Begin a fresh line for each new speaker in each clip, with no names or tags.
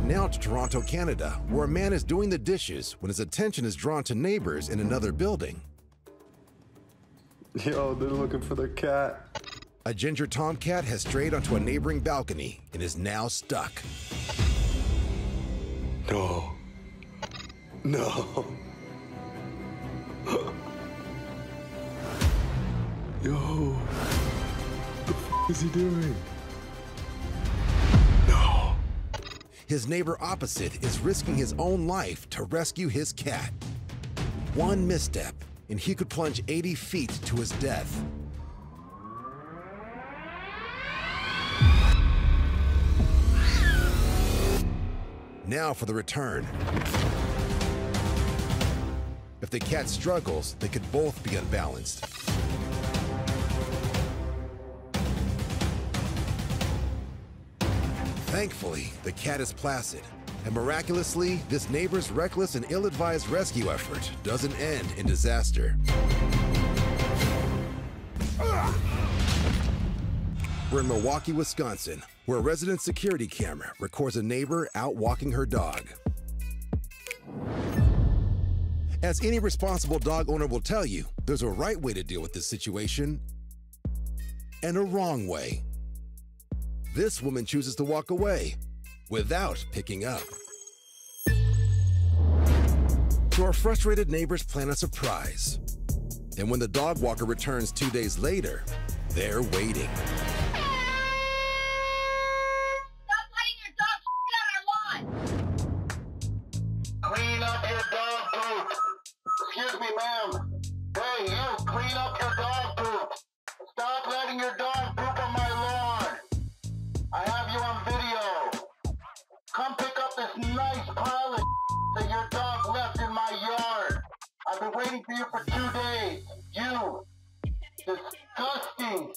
Now to Toronto, Canada, where a man is doing the dishes when his attention is drawn to neighbors in another building.
Yo, they're looking for their cat.
A ginger tomcat has strayed onto a neighboring balcony and is now stuck.
No. No. Yo. What the f is he doing? No.
His neighbor opposite is risking his own life to rescue his cat. One misstep, and he could plunge 80 feet to his death. Now for the return. If the cat struggles, they could both be unbalanced. Thankfully, the cat is placid, and miraculously, this neighbor's reckless and ill-advised rescue effort doesn't end in disaster. We're in Milwaukee, Wisconsin, where a resident security camera records a neighbor out walking her dog. As any responsible dog owner will tell you, there's a right way to deal with this situation and a wrong way. This woman chooses to walk away without picking up. So our frustrated neighbors plan a surprise. And when the dog walker returns 2 days later, they're waiting.
Clean up your dog poop. Excuse me, ma'am. Hey, you, clean up your dog poop. Stop letting your dog poop on my lawn. I have you on video. Come pick up this nice pile of that your dog left in my yard. I've been waiting for you for 2 days. You. Disgusting.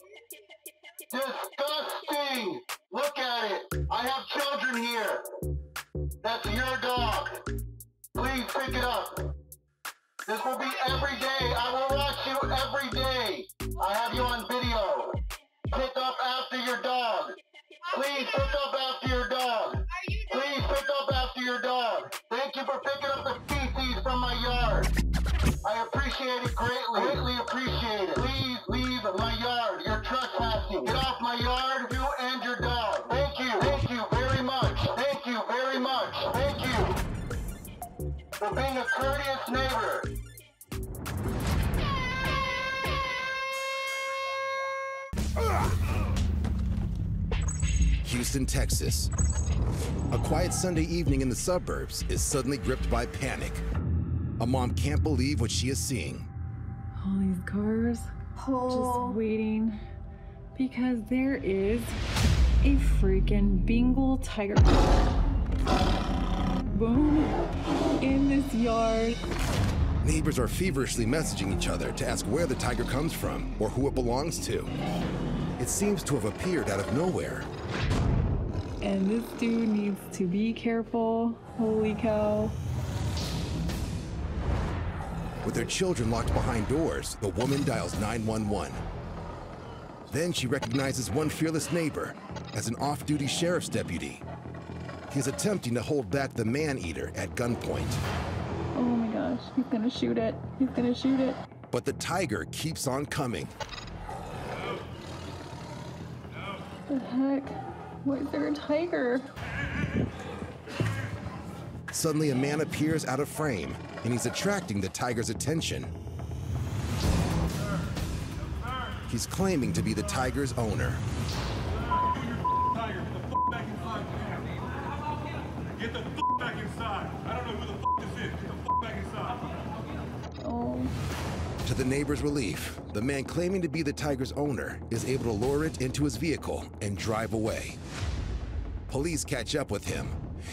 Disgusting. Look at it. I have children here. That's your dog. Please pick it up. This will be every day. I will watch you every day. I have you on video. Pick up after your dog. Please pick up after your dog. Please pick up after your dog. Thank you for picking up the feces from my yard. I appreciate it greatly. Greatly appreciate it. Please leave my yard. You're trespassing. Get off my yard, you and your dog. Thank you. Thank you very much. Thank you very much. Thank you for being a courteous neighbor.
Houston, Texas. A quiet Sunday evening in the suburbs is suddenly gripped by panic. A mom can't believe what she is seeing.
All these cars just waiting because there is a freaking Bengal tiger boom in this yard.
Neighbors are feverishly messaging each other to ask where the tiger comes from or who it belongs to. It seems to have appeared out of nowhere.
And this dude needs to be careful. Holy cow.
With their children locked behind doors, the woman dials 911. Then she recognizes one fearless neighbor as an off-duty sheriff's deputy. He is attempting to hold back the man-eater at gunpoint.
Oh my gosh, he's gonna shoot it. He's gonna shoot it.
But the tiger keeps on coming.
What the heck? Why is there a tiger?
Suddenly, a man appears out of frame, and he's attracting the tiger's attention. He's claiming to be the tiger's owner.
Get the f back inside. I don't know who the f this is. Get the f back inside.
Oh.
To the neighbor's relief, the man claiming to be the tiger's owner is able to lure it into his vehicle and drive away. Police catch up with him.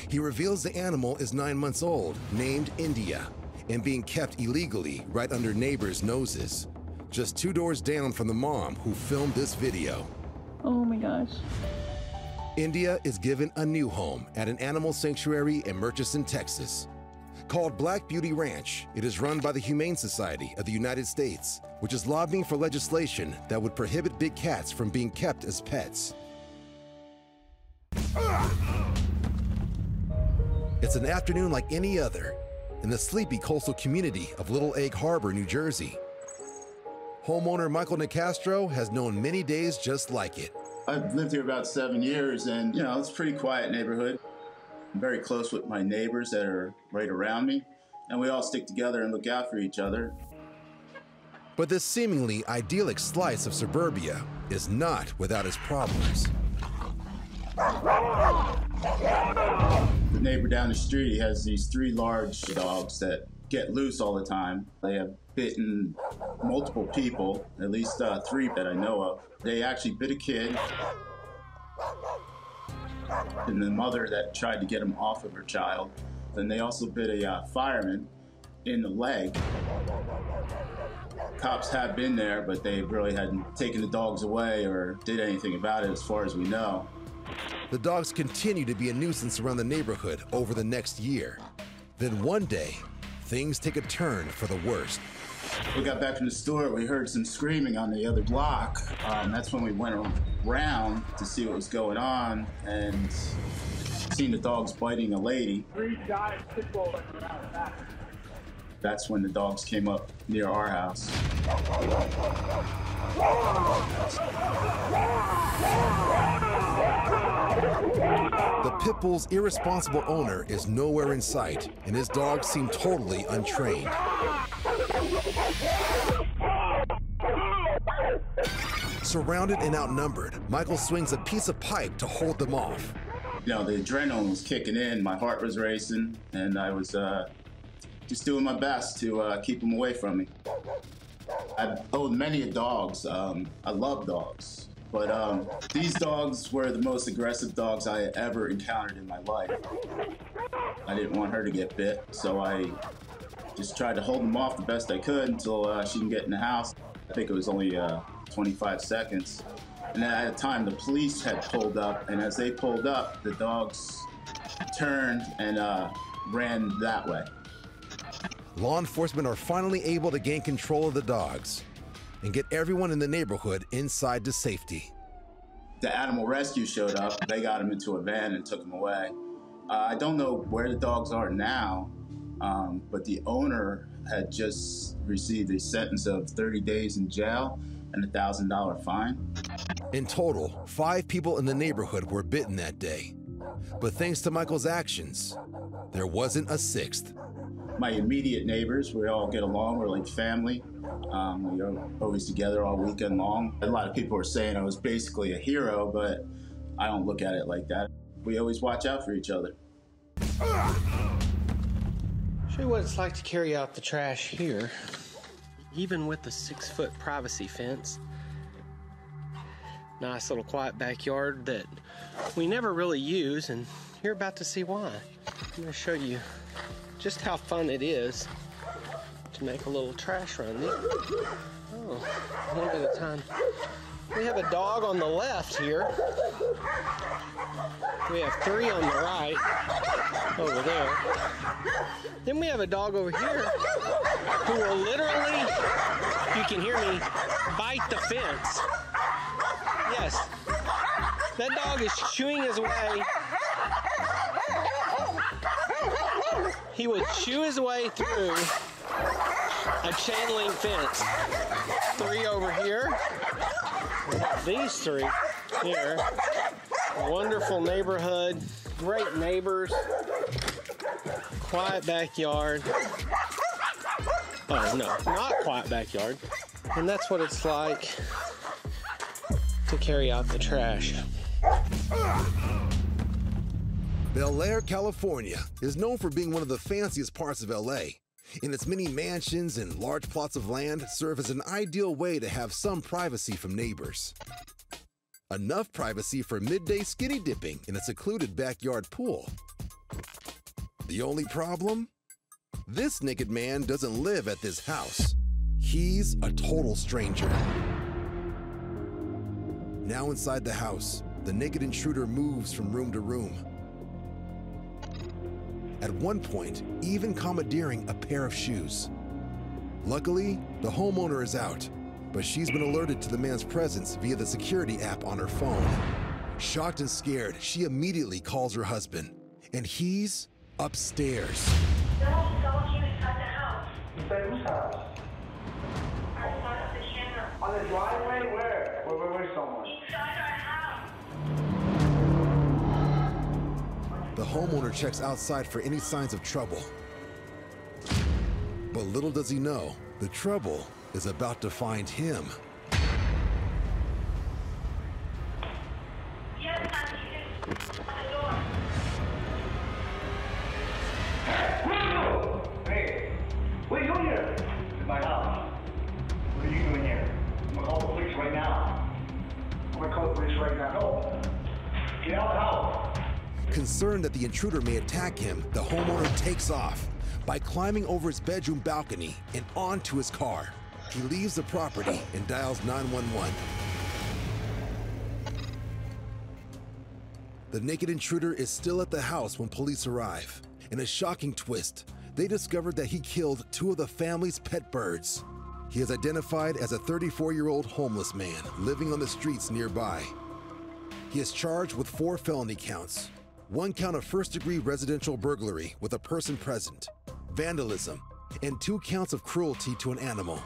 He reveals the animal is 9 months old, named India, and being kept illegally right under neighbors' noses, just 2 doors down from the mom who filmed this video.
Oh my gosh.
India is given a new home at an animal sanctuary in Murchison, Texas. Called Black Beauty Ranch, it is run by the Humane Society of the United States, which is lobbying for legislation that would prohibit big cats from being kept as pets. It's an afternoon like any other in the sleepy coastal community of Little Egg Harbor, New Jersey. Homeowner Michael Nicastro has known many days just like it.
I've lived here about 7 years, and it's a pretty quiet neighborhood. I'm very close with my neighbors that are right around me, and we all stick together and look out for each other.
But this seemingly idyllic slice of suburbia is not without its problems.
The neighbor down the street, he has these 3 large dogs that get loose all the time. They have bitten multiple people, at least 3 that I know of. They actually bit a kid, and the mother that tried to get him off of her child. Then they also bit a fireman in the leg. Cops have been there, but they really hadn't taken the dogs away or did anything about it as far as we know.
The dogs continue to be a nuisance around the neighborhood over the next year. Then one day, things take a turn for the worst.
We got back from the store, we heard some screaming on the other block. That's when we went around to see what was going on and seen the dogs biting a lady.
3 giant pit bulls around that.
That's when the dogs came up near our house.
The pit bull's irresponsible owner is nowhere in sight, and his dogs seem totally untrained. Surrounded and outnumbered, Michael swings a piece of pipe to hold them off.
The adrenaline was kicking in, my heart was racing, and I was just doing my best to keep them away from me. I've owned many dogs. I love dogs. But these dogs were the most aggressive dogs I ever encountered in my life. I didn't want her to get bit, so I just tried to hold them off the best I could until she can get in the house. I think it was only 25 seconds. And then at the time, the police had pulled up, and as they pulled up, the dogs turned and ran that way.
Law enforcement are finally able to gain control of the dogs and get everyone in the neighborhood inside to safety.
The animal rescue showed up. They got him into a van and took him away. I don't know where the dogs are now, but the owner had just received a sentence of 30 days in jail and a $1,000 fine.
In total, 5 people in the neighborhood were bitten that day. But thanks to Michael's actions, there wasn't a 6th.
My immediate neighbors, we all get along, we're like family. We are always together all weekend long. A lot of people are saying I was basically a hero, but I don't look at it like that. We always watch out for each other.
Show you what it's like to carry out the trash here, even with the 6-foot privacy fence. Nice little quiet backyard that we never really use, and you're about to see why. I'm going to show you just how fun it is to make a little trash run. Oh, one at a time. We have a dog on the left here. We have 3 on the right, over there. Then we have a dog over here who will literally, you can hear me, bite the fence. Yes, that dog is chewing his way. He would chew his way through a chain link fence. 3 over here. These 3 here. Wonderful neighborhood, great neighbors, quiet backyard. Oh no, not quiet backyard. And that's what it's like to carry out the trash.
Bel Air, California is known for being one of the fanciest parts of LA, and its many mansions and large plots of land serve as an ideal way to have some privacy from neighbors. Enough privacy for midday skinny dipping in a secluded backyard pool. The only problem? This naked man doesn't live at this house. He's a total stranger. Now inside the house, the naked intruder moves from room to room. At one point, even commandeering a pair of shoes. Luckily, the homeowner is out, but she's been alerted to the man's presence via the security app on her phone. Shocked and scared, she immediately calls her husband, and he's upstairs.
Someone came inside the house.
Inside whose house?
Outside of the camera.
On the driveway? Where? Where's someone?
Inside our house.
The homeowner checks outside for any signs of trouble. But little does he know, the trouble is about to find him.
Yes, honey, it's on the door.
Hey, what are you doing here? In my house. What are you doing here? I'm gonna call the police right now. I'm gonna call the police right now. No. Get out of the house.
Concerned that the intruder may attack him, the homeowner takes off by climbing over his bedroom balcony and onto his car. He leaves the property and dials 911. The naked intruder is still at the house when police arrive. In a shocking twist, they discovered that he killed 2 of the family's pet birds. He is identified as a 34-year-old homeless man living on the streets nearby. He is charged with 4 felony counts. 1 count of first-degree residential burglary with a person present, vandalism, and 2 counts of cruelty to an animal.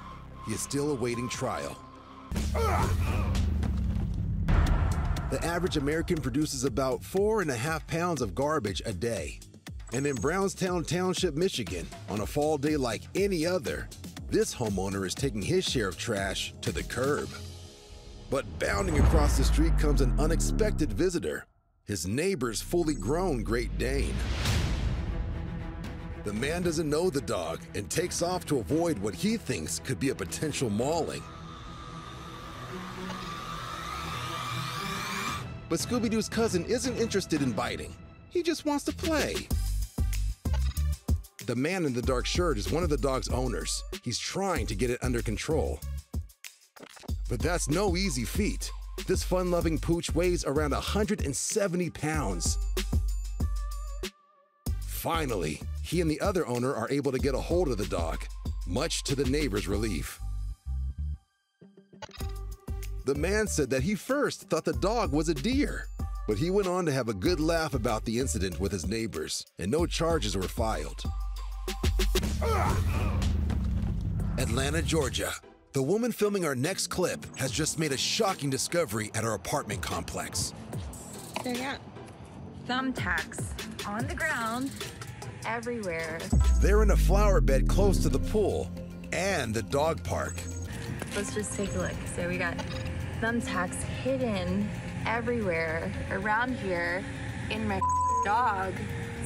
He is still awaiting trial. The average American produces about 4.5 pounds of garbage a day. And in Brownstown Township, Michigan, on a fall day like any other, this homeowner is taking his share of trash to the curb. But bounding across the street comes an unexpected visitor, his neighbor's fully grown Great Dane. The man doesn't know the dog and takes off to avoid what he thinks could be a potential mauling. But Scooby-Doo's cousin isn't interested in biting. He just wants to play. The man in the dark shirt is one of the dog's owners. He's trying to get it under control. But that's no easy feat. This fun-loving pooch weighs around 170 pounds. Finally, he and the other owner are able to get a hold of the dog, much to the neighbor's relief. The man said that he first thought the dog was a deer, but he went on to have a good laugh about the incident with his neighbors, and no charges were filed. Atlanta, Georgia. The woman filming our next clip has just made a shocking discovery at her apartment complex.
There you go. Thumbtacks on the ground, everywhere.
They're in a flower bed close to the pool and the dog park.
Let's just take a look. So we got thumbtacks hidden everywhere around here, and my dog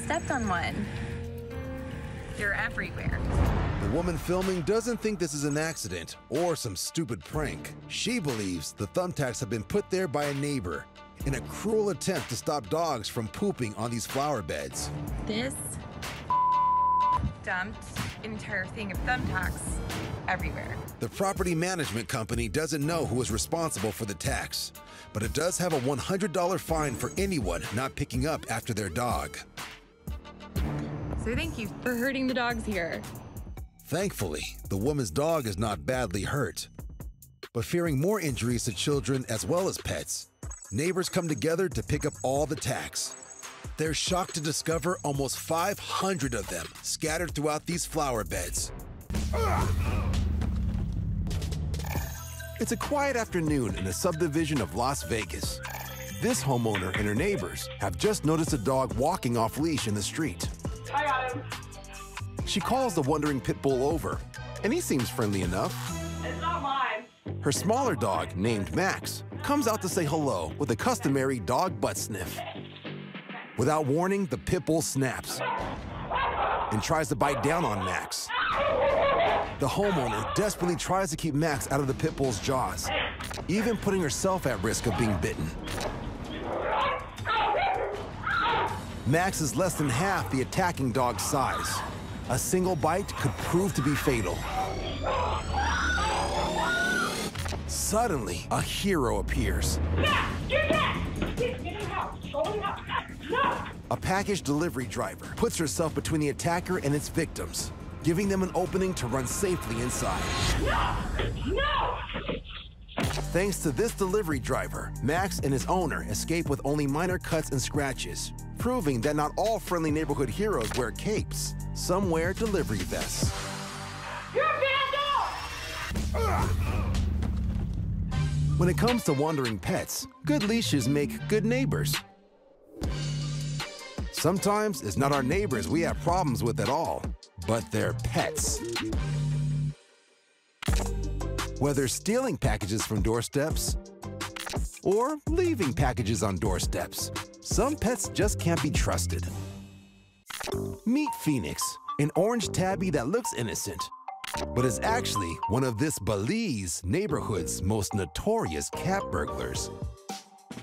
stepped on one. They're everywhere.
The woman filming doesn't think this is an accident or some stupid prank. She believes the thumbtacks have been put there by a neighbor in a cruel attempt to stop dogs from pooping on these flower beds.
This dumped an entire thing of thumbtacks everywhere.
The property management company doesn't know who is responsible for the tax, but it does have a $100 fine for anyone not picking up after their dog.
So thank you for hurting the dogs here.
Thankfully, the woman's dog is not badly hurt. But fearing more injuries to children as well as pets, neighbors come together to pick up all the tacks. They're shocked to discover almost 500 of them scattered throughout these flower beds. It's a quiet afternoon in a subdivision of Las Vegas. This homeowner and her neighbors have just noticed a dog walking off leash in the street.
I got him.
She calls the wandering pit bull over, and he seems friendly enough.
It's not mine.
Her smaller dog, named Max, comes out to say hello with a customary dog butt sniff. Without warning, the pit bull snaps and tries to bite down on Max. The homeowner desperately tries to keep Max out of the pit bull's jaws, even putting herself at risk of being bitten. Max is less than half the attacking dog's size. A single bite could prove to be fatal. Suddenly, a hero appears.
Yeah, you're dead. Get him out. Go him out. No.
A package delivery driver puts herself between the attacker and its victims, giving them an opening to run safely inside.
No. No.
Thanks to this delivery driver, Max and his owner escape with only minor cuts and scratches. proving that not all friendly neighborhood heroes wear capes. Some wear delivery vests.
You're a bad dog!
When it comes to wandering pets, good leashes make good neighbors. Sometimes it's not our neighbors we have problems with at all, but their pets. Whether stealing packages from doorsteps or leaving packages on doorsteps, some pets just can't be trusted. Meet Phoenix, an orange tabby that looks innocent, but is actually one of this Belize neighborhood's most notorious cat burglars.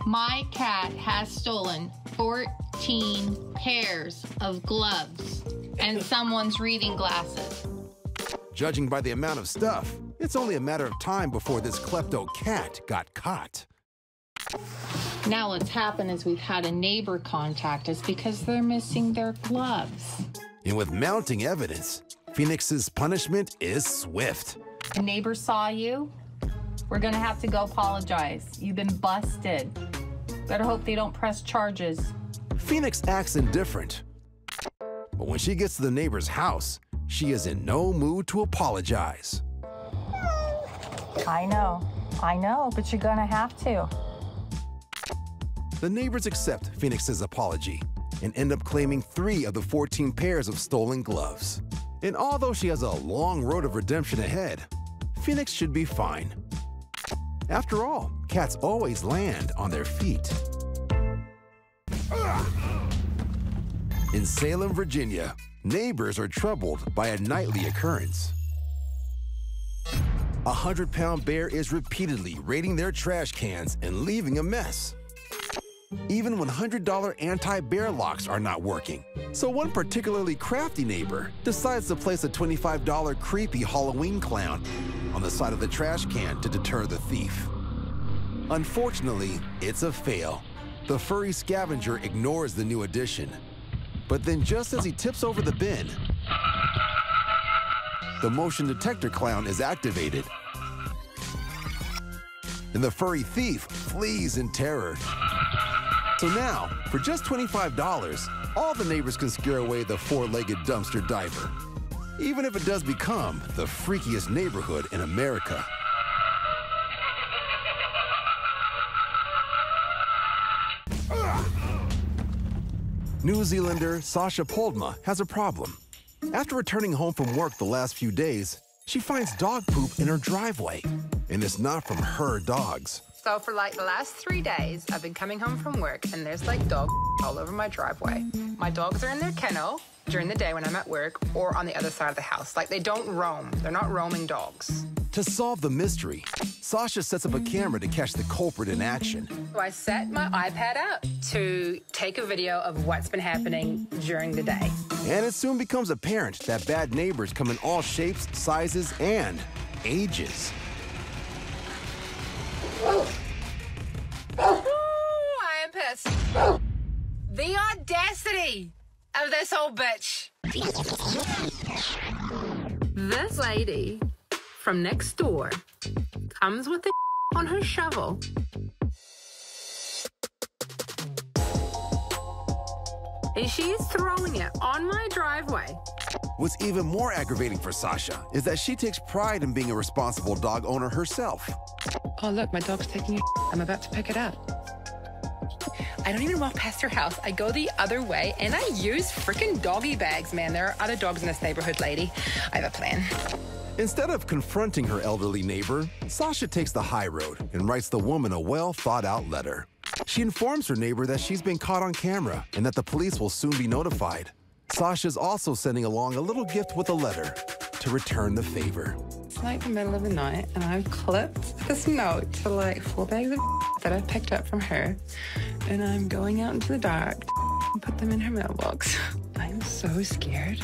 My cat has stolen 14 pairs of gloves and someone's reading glasses.
Judging by the amount of stuff, it's only a matter of time before this klepto cat got caught.
Now what's happened is we've had a neighbor contact us because they're missing their gloves.
And with mounting evidence, Phoenix's punishment is swift.
A neighbor saw you. We're gonna have to go apologize. You've been busted. Better hope they don't press charges.
Phoenix acts indifferent. But when she gets to the neighbor's house, she is in no mood to apologize.
I know, but you're gonna have to.
The neighbors accept Phoenix's apology and end up claiming 3 of the 14 pairs of stolen gloves. And although she has a long road of redemption ahead, Phoenix should be fine. After all, cats always land on their feet. In Salem, Virginia, neighbors are troubled by a nightly occurrence. A 100-pound bear is repeatedly raiding their trash cans and leaving a mess. Even $100 anti-bear locks are not working. So one particularly crafty neighbor decides to place a $25 creepy Halloween clown on the side of the trash can to deter the thief. Unfortunately, it's a fail. The furry scavenger ignores the new addition. But then just as he tips over the bin, the motion detector clown is activated. And the furry thief flees in terror. So now, for just $25, all the neighbors can scare away the 4-legged dumpster diver, even if it does become the freakiest neighborhood in America. New Zealander Sasha Poldma has a problem. After returning home from work the last few days, she finds dog poop in her driveway, and it's not from her dogs.
So for like the last 3 days, I've been coming home from work and there's like dog all over my driveway. My dogs are in their kennel during the day when I'm at work or on the other side of the house. Like they don't roam. They're not roaming dogs.
To solve the mystery, Sasha sets up a camera to catch the culprit in action.
So I set my iPad up to take a video of what's been happening during the day.
And it soon becomes apparent that bad neighbors come in all shapes, sizes, and ages.
I am pissed. The audacity of this old bitch. This lady from next door comes with the on her shovel. And she's throwing it on my driveway.
What's even more aggravating for Sasha is that she takes pride in being a responsible dog owner herself.
Oh, look, my dog's taking a I'm about to pick it up. I don't even walk past her house. I go the other way, and I use freaking doggy bags, man. There are other dogs in this neighborhood, lady. I have a plan.
Instead of confronting her elderly neighbor, Sasha takes the high road and writes the woman a well-thought-out letter. She informs her neighbor that she's been caught on camera and that the police will soon be notified. Sasha's also sending along a little gift with a letter to return the favor.
It's like the middle of the night, and I've clipped this note to like 4 bags of that I picked up from her, and I'm going out into the dark and put them in her mailbox. I am so scared.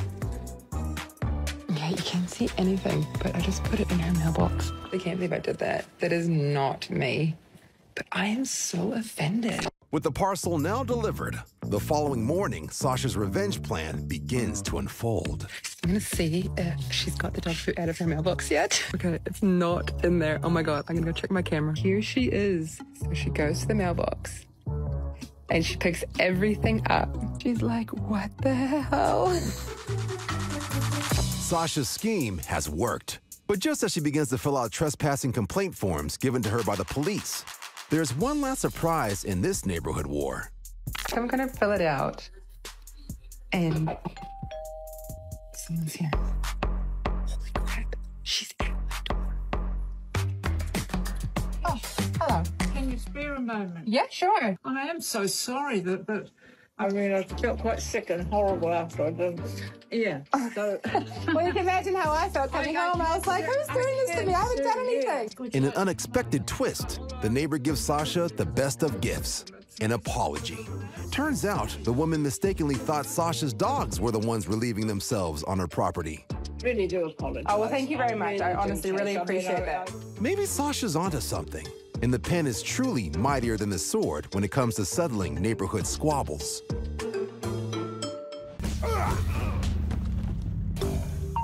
Yeah, you can't see anything, but I just put it in her mailbox. I can't believe I did that. That is not me. But I am so offended.
With the parcel now delivered, the following morning, Sasha's revenge plan begins to unfold.
I'm gonna see if she's got the dog food out of her mailbox yet. Okay, it's not in there. Oh my God, I'm gonna go check my camera. Here she is. So she goes to the mailbox. And she picks everything up. She's like, what the hell?
Sasha's scheme has worked. But just as she begins to fill out trespassing complaint forms given to her by the police, there's one last surprise in this neighborhood war.
So I'm gonna fill it out. And someone's here. Holy crap. She's at my door.
Oh, hello. Can you spare a moment?
Yeah, sure.
I am so sorry that I mean, I felt quite sick and horrible after I did. Yeah. So,
well, you can imagine how I felt coming home. I was like, who's doing this to me? I haven't done anything.
In an unexpected twist, the neighbor gives Sasha the best of gifts, an apology. Turns out, the woman mistakenly thought Sasha's dogs were the ones relieving themselves on her property.
really do apologize.
Oh, well, thank you very much. I honestly really appreciate that.
Maybe Sasha's onto something, and the pen is truly mightier than the sword when it comes to settling neighborhood squabbles.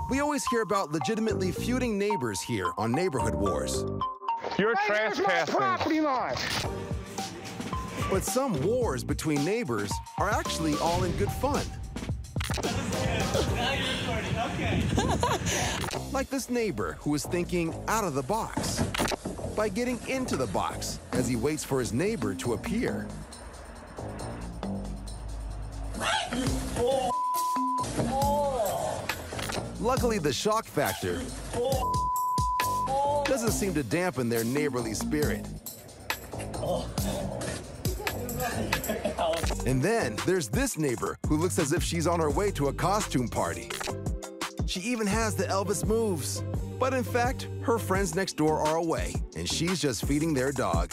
We always hear about legitimately feuding neighbors here on Neighborhood Wars.
You're trespassing.
Property line.
But some wars between neighbors are actually all in good fun.
Now you're recording, okay.
Like this neighbor who is thinking out of the box by getting into the box as he waits for his neighbor to appear. Luckily, the shock factor doesn't seem to dampen their neighborly spirit. And then there's this neighbor who looks as if she's on her way to a costume party. She even has the Elvis moves. But in fact, her friends next door are away, and she's just feeding their dog.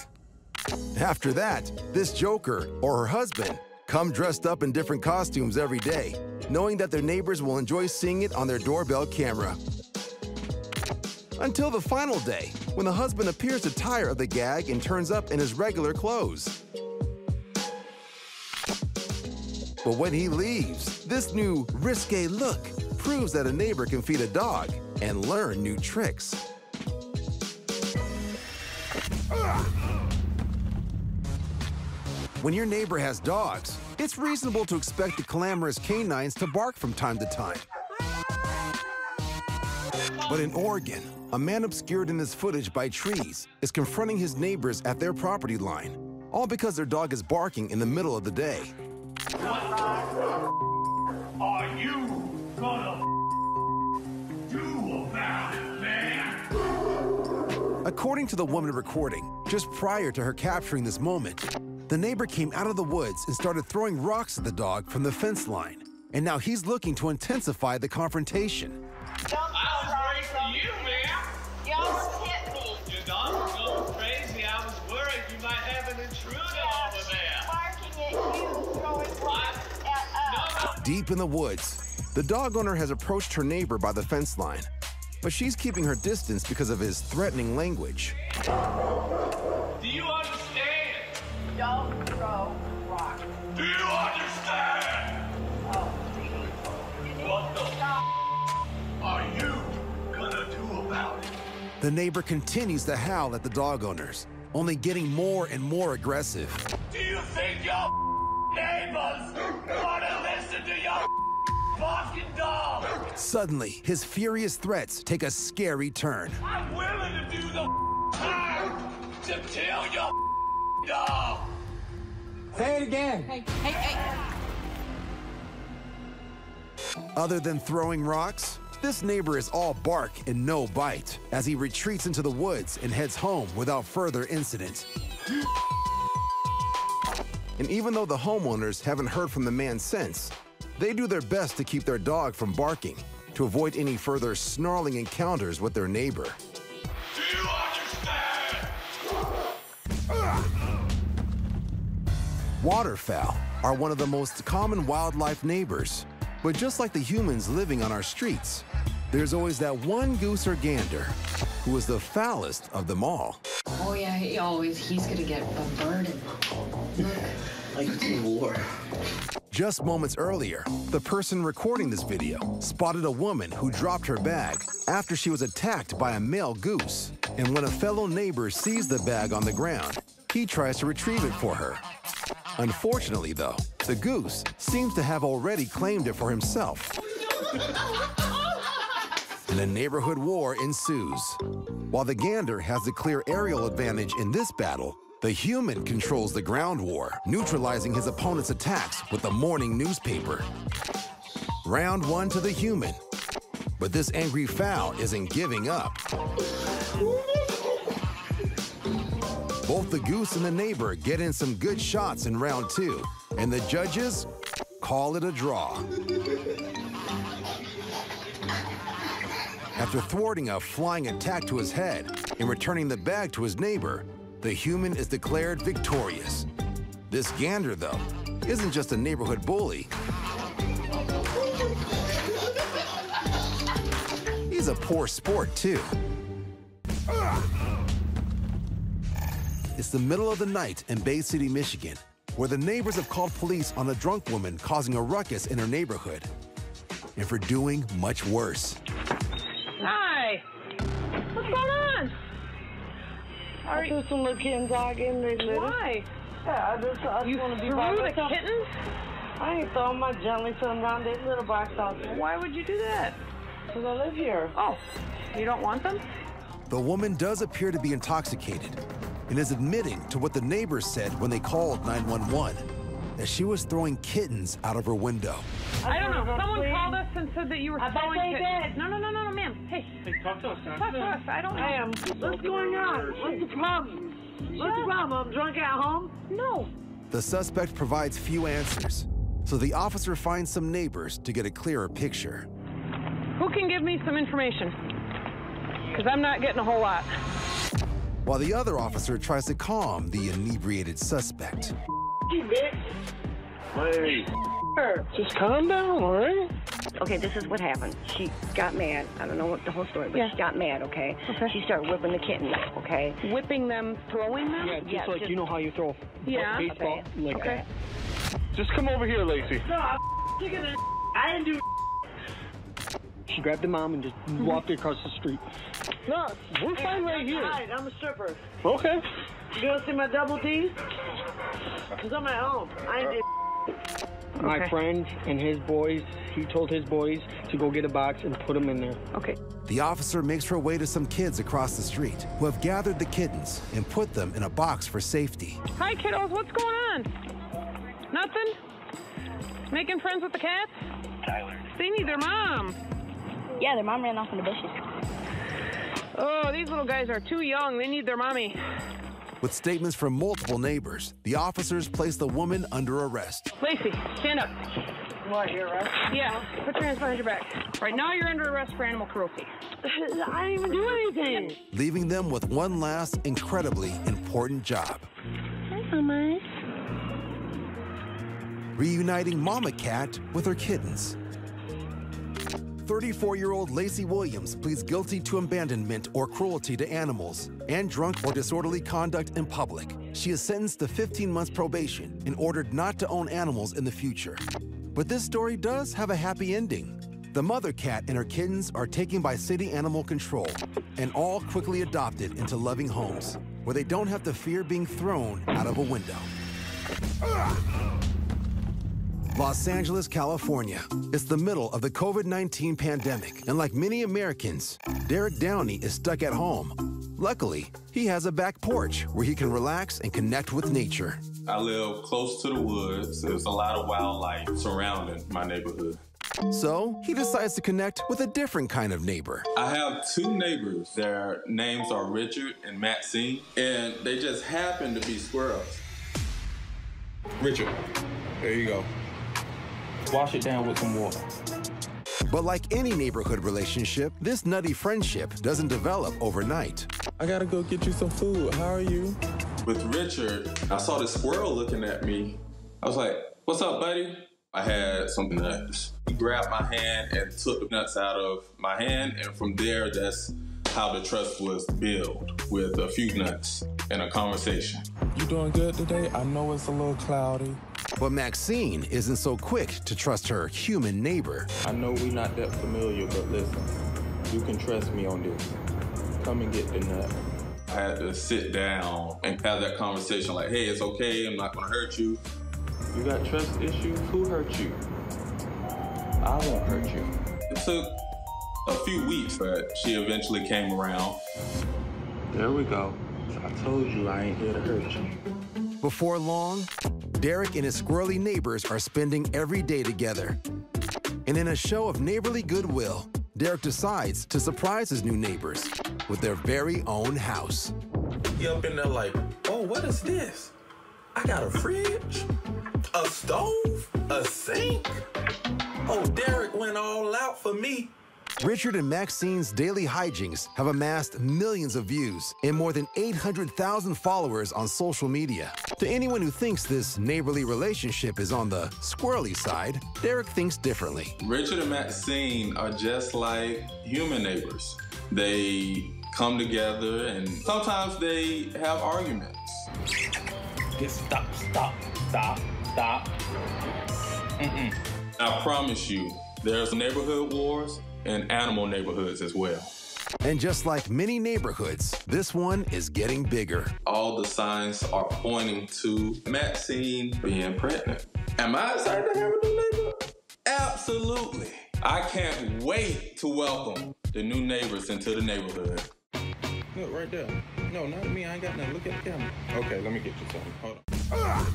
After that, this joker, or her husband, come dressed up in different costumes every day, knowing that their neighbors will enjoy seeing it on their doorbell camera. Until the final day, when the husband appears to tire of the gag and turns up in his regular clothes. But when he leaves, this new risque look proves that a neighbor can feed a dog and learn new tricks. When your neighbor has dogs, it's reasonable to expect the clamorous canines to bark from time to time. But in Oregon, a man obscured in this footage by trees is confronting his neighbors at their property line, all because their dog is barking in the middle of the day.
What are you gonna do about it, man?
According to the woman recording, just prior to her capturing this moment, the neighbor came out of the woods and started throwing rocks at the dog from the fence line. And now he's looking to intensify the confrontation.
I was worried for you, man.
You almost hit me.
Your dog was going crazy. I was worried you might have an intruder over there.
Barking at you, throwing rocks at us.
Deep in the woods, the dog owner has approached her neighbor by the fence line, but she's keeping her distance because of his threatening language.
Do you understand?
Don't throw rocks.
Do you understand?
Oh, please.
What the are you gonna do about it?
The neighbor continues to howl at the dog owners, only getting more and more aggressive.
Do you think your neighbors wanna listen to your barking dog?
Suddenly, his furious threats take a scary turn.
I'm willing to do the time to kill your dog.
Say it again.
Hey.
Other than throwing rocks, this neighbor is all bark and no bite as he retreats into the woods and heads home without further incident. And even though the homeowners haven't heard from the man since, they do their best to keep their dog from barking to avoid any further snarling encounters with their neighbor.
Do you understand?
Waterfowl are one of the most common wildlife neighbors. But just like the humans living on our streets, there's always that one goose or gander who is the foulest of them all.
Oh yeah, he's gonna get bombarded. Look. Like it's a war.
Just moments earlier, the person recording this video spotted a woman who dropped her bag after she was attacked by a male goose. And when a fellow neighbor sees the bag on the ground, he tries to retrieve it for her. Unfortunately, though, the goose seems to have already claimed it for himself. And a neighborhood war ensues. While the gander has the clear aerial advantage in this battle, the human controls the ground war, neutralizing his opponent's attacks with the morning newspaper. Round 1 to the human. But this angry fowl isn't giving up. Both the goose and the neighbor get in some good shots in round 2, and the judges call it a draw. After thwarting a flying attack to his head and returning the bag to his neighbor, the human is declared victorious. This gander, though, isn't just a neighborhood bully. He's a poor sport, too. It's the middle of the night in Bay City, Michigan, where the neighbors have called police on a drunk woman causing a ruckus in her neighborhood, and for doing much worse.
Hi. What's going on?
I threw some little kittens out in there.
Why?
Yeah, I just want to be by
threw the
myself.
kittens?
I ain't throwing my gently son down that little box out there.
Why would you do that?
Because I live here.
Oh, you don't want them?
The woman does appear to be intoxicated and is admitting to what the neighbors said when they called 911, that she was throwing kittens out of her window.
I don't know. Someone called us and said that you were throwing kittens.
did.
No, ma'am. Hey,
Talk to us, son.
talk to us. I don't know.
What's going on? What's the problem? What's the problem? I'm drunk at home?
No.
The suspect provides few answers, so the officer finds some neighbors to get a clearer picture.
Who can give me some information? Because I'm not getting a whole lot.
While the other officer tries to calm the inebriated suspect.
You bitch.
Hey, just calm down, all right?
Okay, this is what happened. She got mad. I don't know what the whole story, but she got mad, okay? She started whipping the kittens, okay?
Whipping them, throwing them?
Yeah, just like you know how you throw a baseball like that.
Just come over here, Lacey.
No, I'm sick of this. I didn't do.
She grabbed the mom and just walked her across the street.
No, we're fine right here.
I'm a stripper.
Okay.
You gonna see my double D's? Because I'm at home. I ain't did.
My friend and his boys, he told his boys to go get a box and put them in there.
Okay.
The officer makes her way to some kids across the street who have gathered the kittens and put them in a box for safety.
Hi, kiddos. What's going on? Nothing? Making friends with the cats?
Tyler.
They need their mom.
Yeah, their mom ran off in the bushes.
Oh, these little guys are too young. They need their mommy.
With statements from multiple neighbors, the officers place the woman under arrest.
Lacey, stand up.
What, you're arrested?
Yeah, put your hands behind your back. Right now you're under arrest for animal cruelty.
I didn't even do anything.
Leaving them with one last incredibly important job.
Hi, Mama.
Reuniting Mama Cat with her kittens. 34-year-old Lacey Williams pleads guilty to abandonment or cruelty to animals and drunk or disorderly conduct in public. She is sentenced to 15 months probation and ordered not to own animals in the future. But this story does have a happy ending. The mother cat and her kittens are taken by city animal control and all quickly adopted into loving homes where they don't have to fear being thrown out of a window. Los Angeles, California. It's the middle of the COVID-19 pandemic, and like many Americans, Derek Downey is stuck at home. Luckily, he has a back porch where he can relax and connect with nature.
I live close to the woods. There's a lot of wildlife surrounding my neighborhood.
So he decides to connect with a different kind of neighbor.
I have two neighbors. Their names are Richard and Maxine, and they just happen to be squirrels.
Richard, there you go. Wash it down with some water.
But like any neighborhood relationship, this nutty friendship doesn't develop overnight.
I gotta go get you some food. How are you?
With Richard, I saw this squirrel looking at me. I was like, "What's up, buddy?" I had some nuts. He grabbed my hand and took the nuts out of my hand, and from there, that's how the trust was built, with a few nuts and a conversation.
You doing good today? I know it's a little cloudy.
But Maxine isn't so quick to trust her human neighbor.
I know we're not that familiar, but listen, you can trust me on this. Come and get the nut.
I had to sit down and have that conversation like, "Hey, it's okay, I'm not gonna hurt you."
You got trust issues? Who hurt you? I won't hurt you.
It took a few weeks, but she eventually came around.
There we go. I told you I ain't here to hurt you.
Before long, Derek and his squirrely neighbors are spending every day together. And in a show of neighborly goodwill, Derek decides to surprise his new neighbors with their very own house.
He up in there like, oh, what is this? I got a fridge, a stove, a sink. Oh, Derek went all out for me.
Richard and Maxine's daily hijinks have amassed millions of views and more than 800,000 followers on social media. To anyone who thinks this neighborly relationship is on the squirrely side, Derek thinks differently.
Richard and Maxine are just like human neighbors. They come together and sometimes they have arguments.
Just stop.
I promise you, there's neighborhood wars and animal neighborhoods as well.
And just like many neighborhoods, this one is getting bigger.
All the signs are pointing to Maxine being pregnant. Am I excited to have a new neighbor? Absolutely. I can't wait to welcome the new neighbors into the neighborhood.
Look, right there. No, not me. I ain't got nothing. Look at the camera. Okay, let me get you something. Hold on.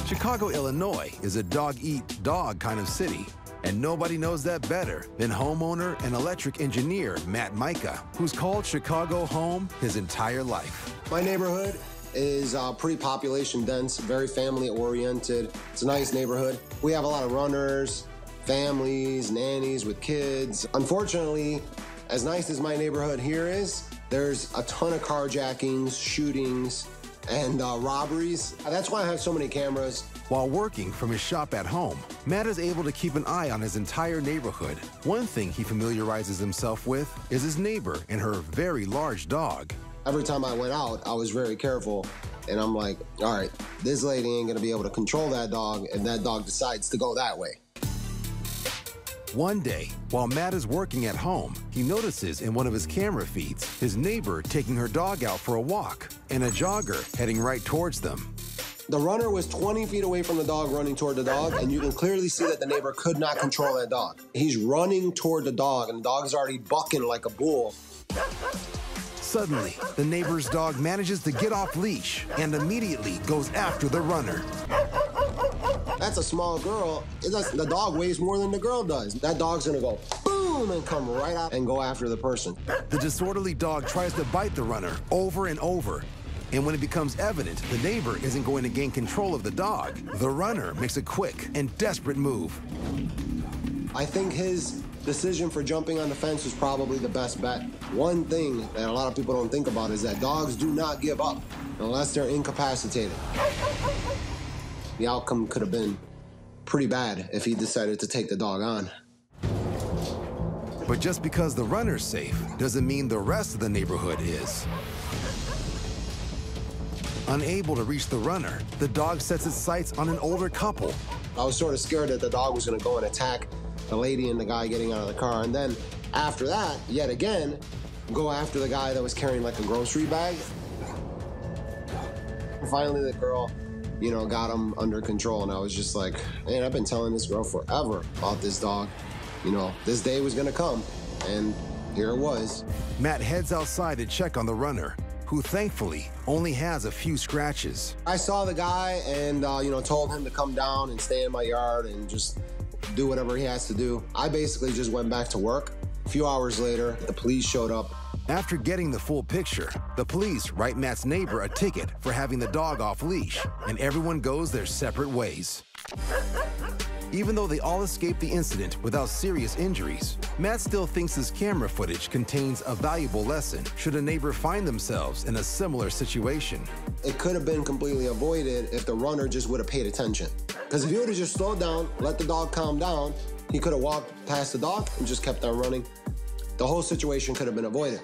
Chicago, Illinois is a dog-eat-dog kind of city. And nobody knows that better than homeowner and electric engineer Matt Micah, who's called Chicago home his entire life.
My neighborhood is pretty population dense, very family oriented. It's a nice neighborhood. We have a lot of runners, families, nannies with kids. Unfortunately, as nice as my neighborhood here is, there's a ton of carjackings, shootings, and robberies. That's why I have so many cameras.
While working from his shop at home, Matt is able to keep an eye on his entire neighborhood. One thing he familiarizes himself with is his neighbor and her very large dog.
Every time I went out, I was very careful. And I'm like, all right, this lady ain't gonna be able to control that dog if that dog decides to go that way.
One day, while Matt is working at home, he notices in one of his camera feeds his neighbor taking her dog out for a walk and a jogger heading right towards them.
The runner was 20 feet away from the dog running toward the dog, and you can clearly see that the neighbor could not control that dog. He's running toward the dog, and the dog is already bucking like a bull.
Suddenly, the neighbor's dog manages to get off leash and immediately goes after the runner.
That's a small girl. The dog weighs more than the girl does. That dog's gonna go boom and come right out and go after the person.
The disorderly dog tries to bite the runner over and over. And when it becomes evident the neighbor isn't going to gain control of the dog, the runner makes a quick and desperate move.
I think his decision for jumping on the fence was probably the best bet. One thing that a lot of people don't think about is that dogs do not give up unless they're incapacitated. The outcome could have been pretty bad if he decided to take the dog on.
But just because the runner's safe doesn't mean the rest of the neighborhood is. Unable to reach the runner, the dog sets its sights on an older couple.
I was sort of scared that the dog was going to go and attack the lady and the guy getting out of the car. And then after that, yet again, go after the guy that was carrying like a grocery bag. Finally, the girl, got him under control. And I was just like, man, I've been telling this girl forever about this dog. This day was going to come. And here it was.
Matt heads outside to check on the runner, who thankfully only has a few scratches.
I saw the guy and, told him to come down and stay in my yard and just do whatever he has to do. I basically just went back to work. A few hours later, the police showed up.
After getting the full picture, the police write Matt's neighbor a ticket for having the dog off leash, and everyone goes their separate ways. Even though they all escaped the incident without serious injuries, Matt still thinks his camera footage contains a valuable lesson should a neighbor find themselves in a similar situation.
It could have been completely avoided if the runner just would have paid attention. Because if he would have just slowed down, let the dog calm down, he could have walked past the dog and just kept on running. The whole situation could have been avoided.